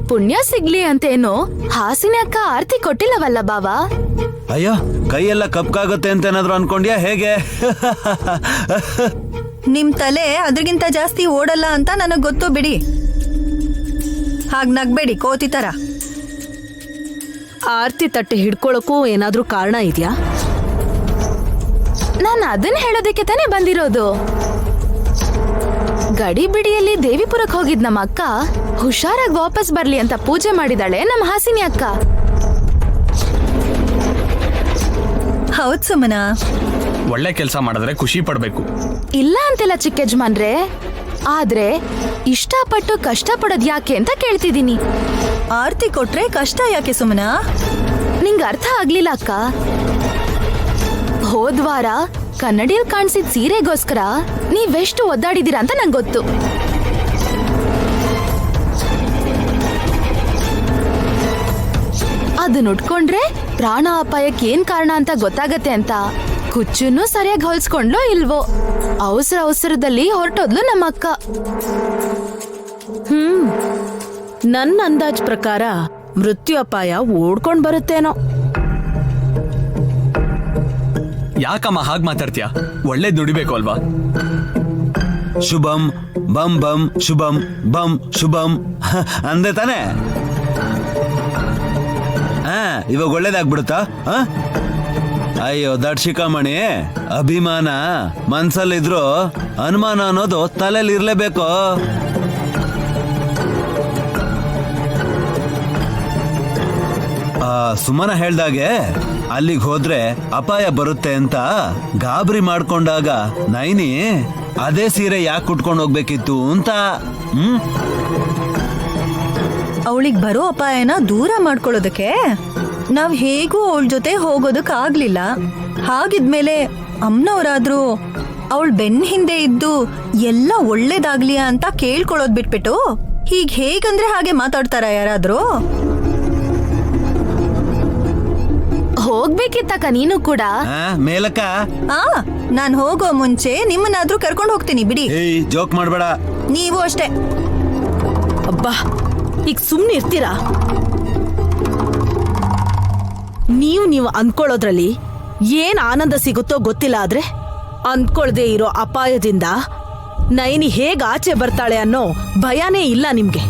ಪುಣ್ಯ ಸಿಗ್ಲಿ ಅಂತೇನು ಹಾಸಿನಿ ಅಕ್ಕ ಆರ್ತಿ ಕೊಟ್ಟಿಲ್ಲವಲ್ಲ ಬಾವಾ? ಅಯ್ಯೋ, ಕೈಯೆಲ್ಲ ಕಪ್ಕಾಗುತ್ತೆ ಅಂತ ಏನಾದ್ರು ಅನ್ಕೊಂಡ್ಯಾ ಹೇಗೆ? ನಿಮ್ ತಲೆ ಅದ್ರಗಿಂತ ಜಾಸ್ತಿ ಓಡಲ್ಲ ಅಂತ ನನಗ್ ಗೊತ್ತು ಬಿಡಿ. ಹಾಗ್ ನಗ್ಬೇಡಿ ಕೋತಿ ತರ. ಆರ್ತಿ ತಟ್ಟೆ ಹಿಡ್ಕೊಳಕ್ಕೂ ಏನಾದ್ರೂ ಕಾರಣ ಇದೆಯಾ? ನಾನು ಅದನ್ನ ಹೇಳೋದಕ್ಕೆ ತಾನೇ ಬಂದಿರೋದು. ಗಡಿ ಬಿಡಿಯಲ್ಲಿ ದೇವಿಪುರಕ್ಕೆ ಹೋಗಿದ್ ನಮ್ಮ ಅಕ್ಕ ಹುಷಾರಾಗಿ ವಾಪಸ್ ಬರ್ಲಿ ಅಂತ ಪೂಜೆ ಮಾಡಿದಾಳೆ ನಮ್ಮ ಹಾಸಿನಿ ಅಕ್ಕ. ಹೌದ್ ಸುಮನಾ, ಒಳ್ಳೆ ಕೆಲಸ ಮಾಡಿದ್ರೆ ಖುಷಿ ಪಡ್ಬೇಕು. ಇಲ್ಲ ಅಂತಿಲ್ಲ ಚಿಕ್ಕ ಯಜಮಾನ್ರೆ, ಆದ್ರೆ ಇಷ್ಟಪಟ್ಟು ಕಷ್ಟ ಪಡೋದ್ ಯಾಕೆ ಅಂತ ಕೇಳ್ತಿದೀನಿ. ಆರ್ತಿ ಕೊಟ್ರೆ ಕಷ್ಟ ಯಾಕೆ ಸುಮನಾ? ನಿಂಗ್ ಅರ್ಥ ಆಗ್ಲಿಲ್ಲ ಅಕ್ಕ. ಹೋದ್ವಾರ ಕನ್ನಡಿಯಲ್ಲಿ ಕಾಣಿಸಿದ ಸೀರೆಗೋಸ್ಕರ ನೀವೆಷ್ಟು ಒದ್ದಾಡಿದೀರ ಅಂತ ನಂಗೆ ಗೊತ್ತು. ಅದನ್ನ ಉಟ್ಕೊಂಡ್ರೆ ಪ್ರಾಣ ಅಪಾಯಕ್ಕೆ ಏನ್ ಕಾರಣ ಅಂತ ಗೊತ್ತಾಗತ್ತೆ ಅಂತ ಕುಚ್ಚನ್ನು ಸರಿಯಾಗಿ ಹೊಲ್ಸ್ಕೊಂಡ್ಲೋ ಇಲ್ವೋ ಅವಸರದಲ್ಲಿ ಹೊರಟೋದ್ಲು ನಮ್ಮ ಅಕ್ಕ. ನನ್ನ ಅಂದಾಜ್ ಪ್ರಕಾರ ಮೃತ್ಯು ಅಪಾಯ ಓಡ್ಕೊಂಡ್ ಬರುತ್ತೇನೋ. ಯಾಕಮ್ಮ ಹಾಗ್ ಮಾತಾಡ್ತೀಯ? ಒಳ್ಳೆ ದುಡಿಬೇಕು ಅಲ್ವಾ? ಶುಭಂ ಬಂ ಬಂ ಶುಭಂ ಬಂ ಶುಭಂ ಅಂದೆ ತಾನೆ? ಇವಾಗ ಒಳ್ಳೇದಾಗ್ಬಿಡುತ್ತಾ? ಅಯ್ಯೋ ದಡ್ ಶಿಖಾಮಣಿ, ಅಭಿಮಾನ ಮನ್ಸಲ್ಲಿದ್ರು ಅನುಮಾನ ಅನ್ನೋದು ತಲೆಯಲ್ಲಿ ಇರ್ಲೇಬೇಕು. ಸುಮನ ಹೇಳ್ದಾಗೆ ಅಲ್ಲಿಗೆ ಹೋದ್ರೆ ಅಪಾಯ ಬರುತ್ತೆ ಅಂತ ಗಾಬರಿ ಮಾಡ್ಕೊಂಡಾಗ ನೈನಿ ಅದೇ ಸೀರೆ ಯಾಕೆ ಉಟ್ಕೊಂಡು ಹೋಗ್ಬೇಕಿತ್ತು ಅಂತ. ಅವಳಿಗೆ ಬರೋ ಅಪಾಯನ ದೂರ ಮಾಡ್ಕೊಳ್ಳೋದಕ್ಕೆ ನಾವ್ ಹೇಗೂ ಅವಳ ಜೊತೆ ಹೋಗೋದಕ್ ಆಗ್ಲಿಲ್ಲ. ಹಾಗಿದ್ಮೇಲೆ ಅಮ್ಮನವರಾದ್ರೂ ಅವಳ ಬೆನ್ನ ಹಿಂದೆ ಇದ್ದು ಎಲ್ಲ ಒಳ್ಳೇದಾಗ್ಲಿ ಅಂತ ಕೇಳ್ಕೊಳ್ಳೋದ್ ಬಿಟ್ಬಿಟ್ಟು ಹೀಗ್ ಹೇಗಂದ್ರೆ ಹಾಗೆ ಮಾತಾಡ್ತಾರ ಯಾರಾದ್ರೂ? ಹೋಗ್ಬೇಕಿತ್ತಕ್ಕ ನೀನು ಕೂಡ. ಮೇಲಕ್ಕ ನಾನ್ ಹೋಗೋ ಮುಂಚೆ ನಿಮ್ಮನ್ನಾದ್ರೂ ಕರ್ಕೊಂಡು ಹೋಗ್ತೀನಿ ಬಿಡಿ. ಜೋಕ್ ಮಾಡ್ಬೇಡ. ನೀವು ಅಷ್ಟೇ. ಅಬ್ಬಾ, ಈಗ ಸುಮ್ನೆ ಇರ್ತೀರಾ? ನೀವು ಅಂದ್ಕೊಳ್ಳೋದ್ರಲ್ಲಿ ಏನ್ ಆನಂದ ಸಿಗುತ್ತೋ ಗೊತ್ತಿಲ್ಲ, ಆದ್ರೆ ಅಂದ್ಕೊಳ್ದೇ ಇರೋ ಅಪಾಯದಿಂದ ನೈನಿ ಹೇಗ್ ಆಚೆ ಬರ್ತಾಳೆ ಅನ್ನೋ ಭಯನೇ ಇಲ್ಲ ನಿಮ್ಗೆ.